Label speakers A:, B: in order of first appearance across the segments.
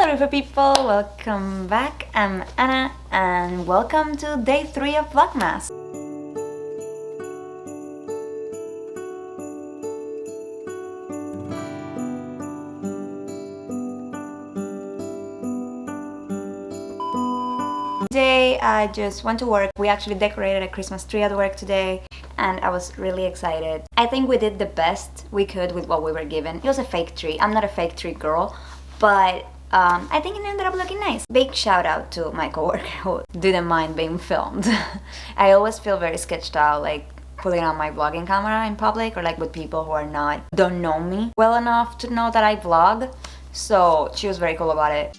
A: beautiful people, welcome back. I'm Anna and welcome to day 3 of Vlogmas. Today I just went to work. We actually decorated a Christmas tree at work today and I was really excited. I think we did the best we could with what we were given. It was a fake tree. I'm not a fake tree girl, but I think it ended up looking nice. Big shout out to my coworker who didn't mind being filmed. I always feel very sketched out, like putting on my vlogging camera in public or like with people who don't know me well enough to know that I vlog. So she was very cool about it.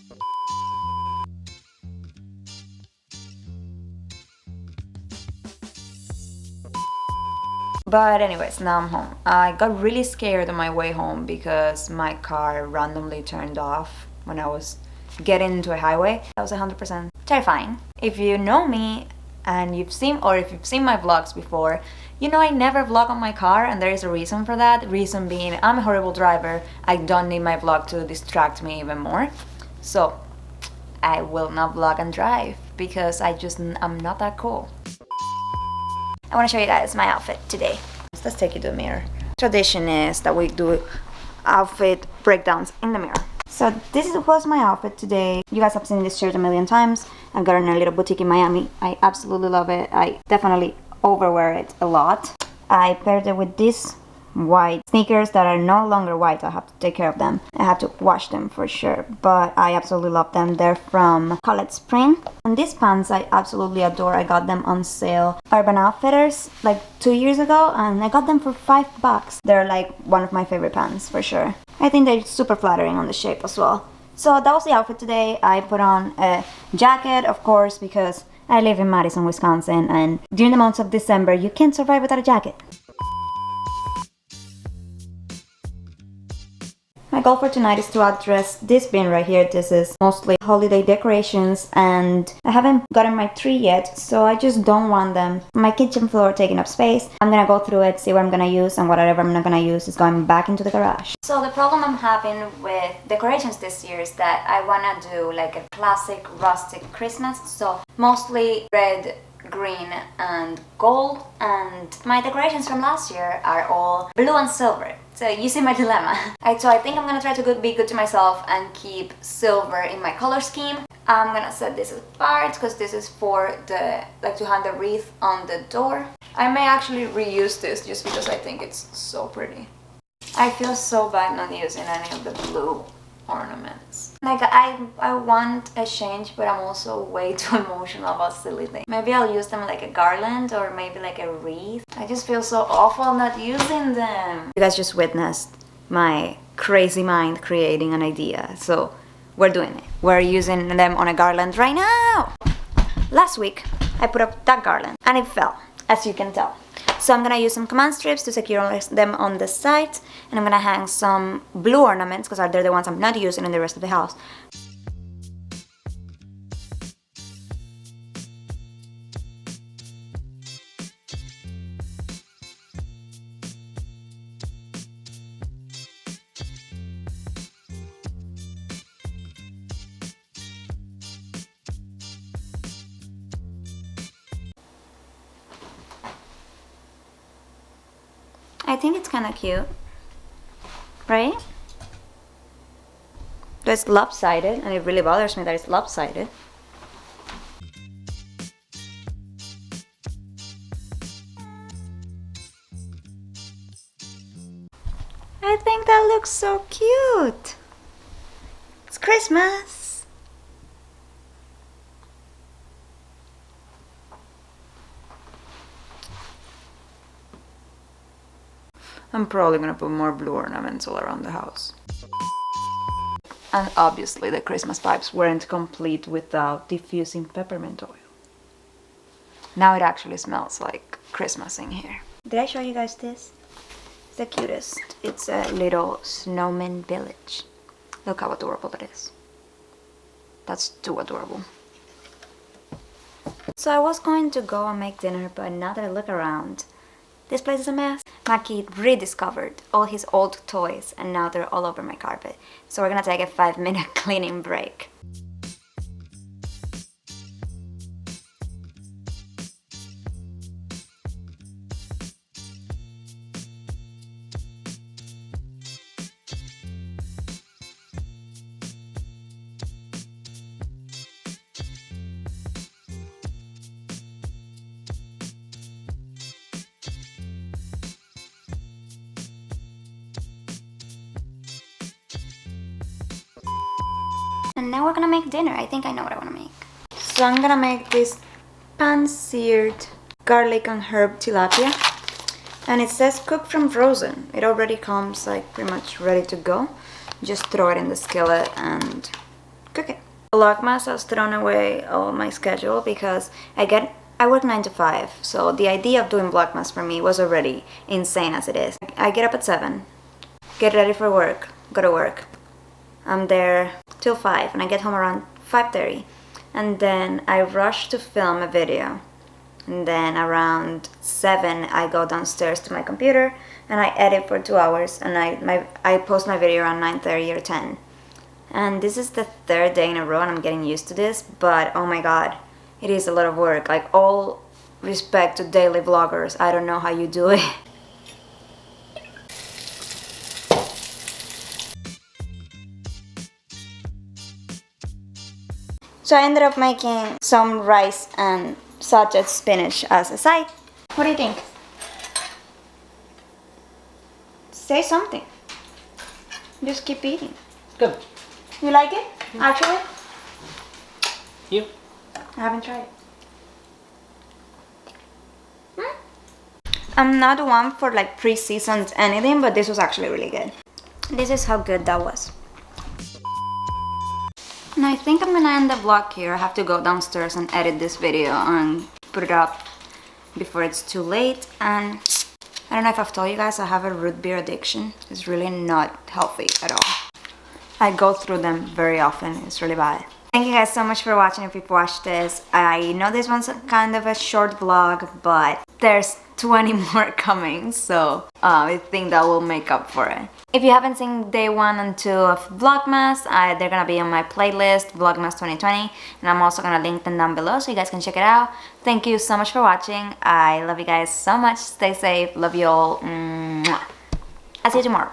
A: But anyways, now I'm home. I got really scared on my way home because my car randomly turned off when I was getting into a highway. That was 100% terrifying. If you know me and if you've seen my vlogs before, you know I never vlog on my car, and there is a reason for that. Reason being, I'm a horrible driver. I don't need my vlog to distract me even more. So I will not vlog and drive because I'm not that cool. I want to show you guys my outfit today. Let's take you to the mirror. Tradition is that we do outfit breakdowns in the mirror. So this was my outfit today. You guys have seen this shirt a million times. I got it in a little boutique in Miami. I absolutely love it. I definitely overwear it a lot. I paired it with these white sneakers that are no longer white. I have to take care of them. I have to wash them for sure, but I absolutely love them. They're from College Spring. And these pants I absolutely adore. I got them on sale Urban Outfitters like 2 years ago and I got them for $5. They're like one of my favorite pants for sure. I think they're super flattering on the shape as well. So that was the outfit today. I put on a jacket, of course, because I live in Madison, Wisconsin, and during the months of December you can't survive without a jacket. My goal for tonight is to address this bin right here. This is mostly holiday decorations and I haven't gotten my tree yet, so I just don't want them on my kitchen floor taking up space. I'm gonna go through it, see what I'm gonna use, and whatever I'm not gonna use is going back into the garage. So the problem I'm having with decorations this year is that I wanna do like a classic rustic Christmas, so mostly red, green and gold, and my decorations from last year are all blue and silver. So you see my dilemma. So I think I'm gonna try to be good to myself and keep silver in my color scheme. I'm gonna set this apart because this is for to hang the wreath on the door. I may actually reuse this just because I think it's so pretty. I feel so bad not using any of the blue ornaments. Like I want a change, but I'm also way too emotional about silly things. Maybe I'll use them like a garland or maybe like a wreath. I just feel so awful not using them. You guys just witnessed my crazy mind creating an idea, so we're doing it. We're using them on a garland right now. Last week I put up that garland and it fell, as you can tell. So I'm gonna use some command strips to secure them on the sides, and I'm gonna hang some blue ornaments because they're the ones I'm not using in the rest of the house. I think it's kind of cute, right? But it's lopsided and it really bothers me that it's lopsided. I think that looks so cute. It's Christmas. I'm probably gonna put more blue ornaments all around the house. And obviously the Christmas vibes weren't complete without diffusing peppermint oil. Now it actually smells like Christmas in here. Did I show you guys this? It's the cutest. It's a little snowman village. Look how adorable that is. That's too adorable. So I was going to go and make dinner, but now that I look around, this place is a mess. Maki rediscovered all his old toys and now they're all over my carpet. So we're gonna take a 5-minute cleaning break. And now we're gonna make dinner. I think I know what I wanna make. So I'm gonna make this pan-seared garlic and herb tilapia. And it says cooked from frozen. It already comes like pretty much ready to go. Just throw it in the skillet and cook it. Vlogmas has thrown away all my schedule because I work 9 to 5. So the idea of doing Vlogmas for me was already insane as it is. I get up at 7, get ready for work, go to work. I'm there till 5 and I get home around 5:30. And then I rush to film a video. And then around 7 I go downstairs to my computer and I edit for 2 hours and I post my video around 9:30 or 10. And this is the 3rd day in a row and I'm getting used to this, but oh my god, it is a lot of work. Like, all respect to daily vloggers, I don't know how you do it. So I ended up making some rice and sauteed spinach as a side. What do you think? Say something. Just keep eating.
B: Good.
A: You like it? Actually?
B: You?
A: I haven't tried it. I'm not one for like pre-seasoned anything, but this was actually really good. This is how good that was. And I think I'm gonna end the vlog here. I have to go downstairs and edit this video and put it up before it's too late. And I don't know if I've told you guys, I have a root beer addiction. It's really not healthy at all. I go through them very often. It's really bad. Thank you guys so much for watching if you've watched this. I know this one's kind of a short vlog, but there's 20 more coming, so I think that will make up for it. If you haven't seen day 1 and 2 of Vlogmas, they're gonna be on my playlist, Vlogmas 2020, and I'm also gonna link them down below so you guys can check it out. Thank you so much for watching. I love you guys so much. Stay safe. Love you all. Mwah. I'll see you tomorrow.